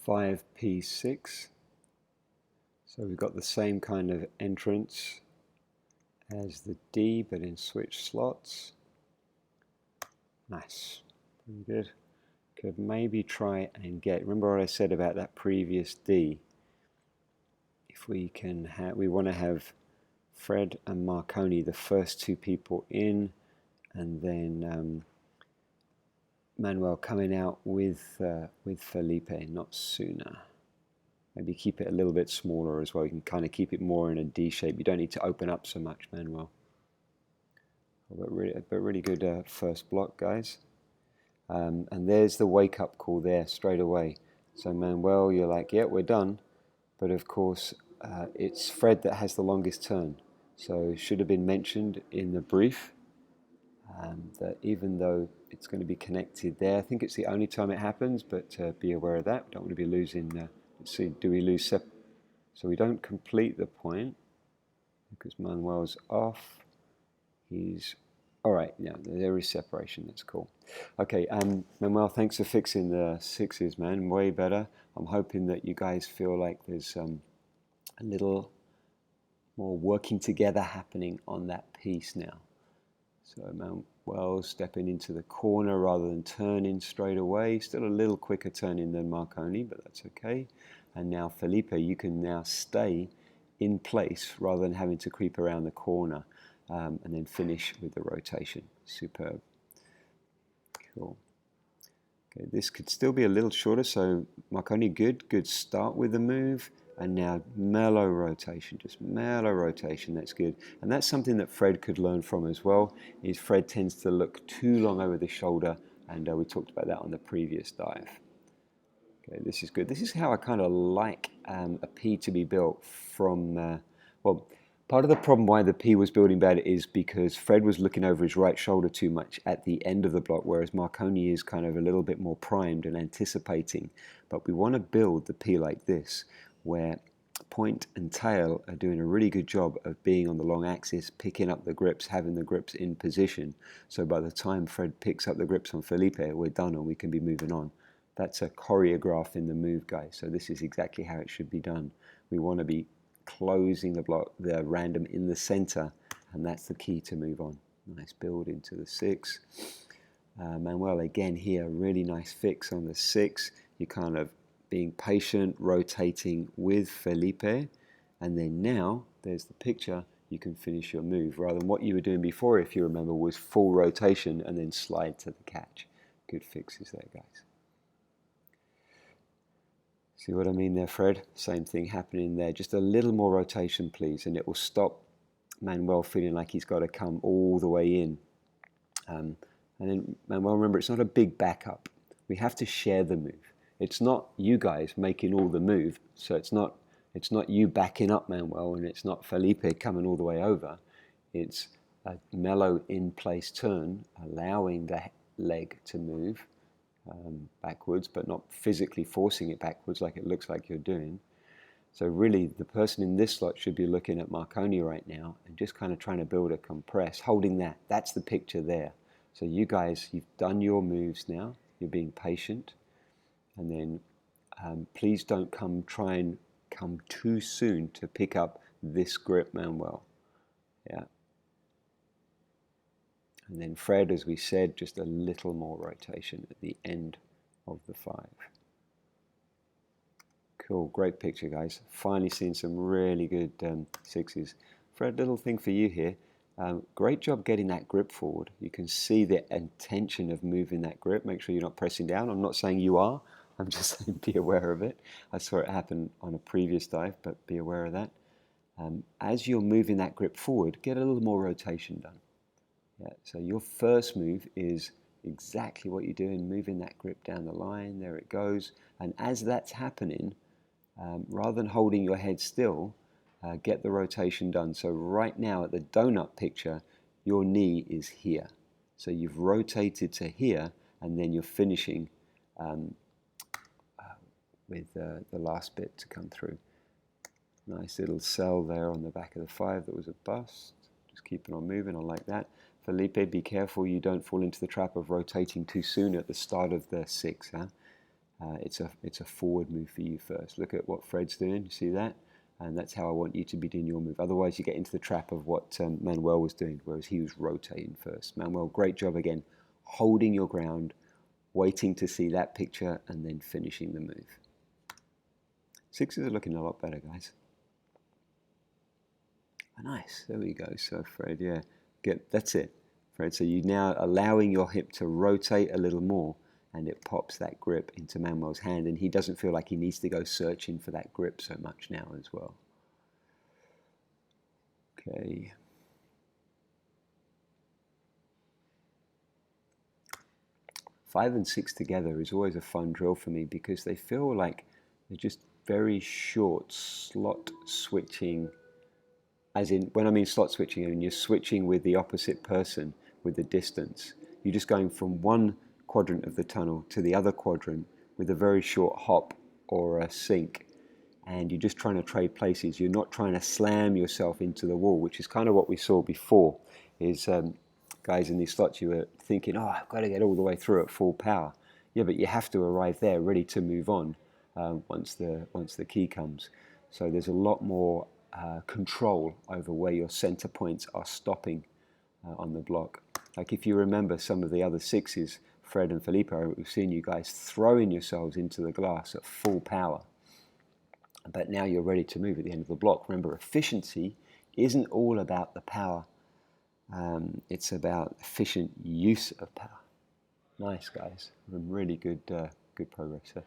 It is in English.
5p6. So we've got the same kind of entrance as the D, but in switch slots. Nice, pretty good. Could maybe try and get, remember what I said about that previous D? If we can have, we want to have Fred and Marconi, the first two people in, and then Manuel coming out with Felipe, not sooner. Maybe keep it a little bit smaller as well. You can kind of keep it more in a D shape. You don't need to open up so much, Manuel. But really good first block, guys. And there's the wake-up call there straight away. So Manuel, you're like, yeah, we're done. But of course, it's Fred that has the longest turn. So it should have been mentioned in the brief that even though it's going to be connected there, I think it's the only time it happens, but be aware of that. Don't want to be losing, let's see, do we lose, so we don't complete the point because Manuel's off. He's, all right, yeah, there is separation, that's cool. Okay, Manuel, thanks for fixing the sixes, man, way better. I'm hoping that you guys feel like there's a little more working together happening on that piece now. So Manuel stepping into the corner rather than turning straight away. Still a little quicker turning than Marconi, but that's okay. And now Felipe, you can now stay in place rather than having to creep around the corner and then finish with the rotation. Superb. Cool. Okay, this could still be a little shorter, so Marconi, good start with the move. And now mellow rotation, just mellow rotation, that's good. And that's something that Fred could learn from as well, is Fred tends to look too long over the shoulder, and we talked about that on the previous dive. Okay, this is good. This is how I kind of like a P to be built from, well, part of the problem why the P was building bad is because Fred was looking over his right shoulder too much at the end of the block, whereas Marconi is kind of a little bit more primed and anticipating. But we want to build the P like this, where point and tail are doing a really good job of being on the long axis, picking up the grips, having the grips in position. So by the time Fred picks up the grips on Felipe, we're done and we can be moving on. That's a choreograph in the move, guys. So this is exactly how it should be done. We want to be closing the block, the random in the center, and that's the key to move on. Nice build into the six. Manuel again here, really nice fix on the six. You kind of being patient, rotating with Felipe, and then now there's the picture, you can finish your move rather than what you were doing before, if you remember, was full rotation and then slide to the catch. Good fixes there, guys. See what I mean there, Fred? Same thing happening there, just a little more rotation please, and it will stop Manuel feeling like he's got to come all the way in. And then Manuel, remember, it's not a big backup. We have to share the move. It's not you guys making all the move, so it's not you backing up Manuel, and it's not Felipe coming all the way over. It's a mellow in-place turn, allowing the leg to move backwards, but not physically forcing it backwards like it looks like you're doing. So really, the person in this slot should be looking at Marconi right now and just kind of trying to build a compress, holding that. That's the picture there. So you guys, you've done your moves now. You're being patient. And then please don't try and come too soon to pick up this grip, Manuel. Yeah. And then Fred, as we said, just a little more rotation at the end of the five. Cool, great picture, guys. Finally seeing some really good sixes. Fred, little thing for you here. Great job getting that grip forward. You can see the intention of moving that grip. Make sure you're not pressing down. I'm not saying you are. I'm just saying be aware of it. I saw it happen on a previous dive, but be aware of that. As you're moving that grip forward, get a little more rotation done. Yeah, so your first move is exactly what you're doing, moving that grip down the line. There it goes. And as that's happening, rather than holding your head still, get the rotation done. So right now at the donut picture, your knee is here. So you've rotated to here, and then you're finishing with the last bit to come through. Nice little cell there on the back of the five that was a bust. Just keeping on moving, I like that. Felipe, be careful you don't fall into the trap of rotating too soon at the start of the six. Huh? it's a forward move for you first. Look at what Fred's doing. You see that? And that's how I want you to be doing your move. Otherwise, you get into the trap of what Manuel was doing, whereas he was rotating first. Manuel, great job again, holding your ground, waiting to see that picture, and then finishing the move. Sixes are looking a lot better, guys. Nice, there we go. So Fred, yeah, that's it, Fred. So you're now allowing your hip to rotate a little more, and it pops that grip into Manuel's hand, and he doesn't feel like he needs to go searching for that grip so much now as well. Okay. Five and six together is always a fun drill for me because they feel like they're just very short slot switching. As in, when I mean slot switching, I mean you're switching with the opposite person with the distance. You're just going from one quadrant of the tunnel to the other quadrant with a very short hop or a sink, and you're just trying to trade places. You're not trying to slam yourself into the wall, which is kind of what we saw before, is guys in these slots, you were thinking, oh, I've got to get all the way through at full power. Yeah, but you have to arrive there ready to move on once the key comes. So there's a lot more control over where your center points are stopping on the block. Like if you remember some of the other sixes, Fred and Felipe, we've seen you guys throwing yourselves into the glass at full power. But now you're ready to move at the end of the block. Remember, efficiency isn't all about the power. It's about efficient use of power. Nice, guys. Really good progress there.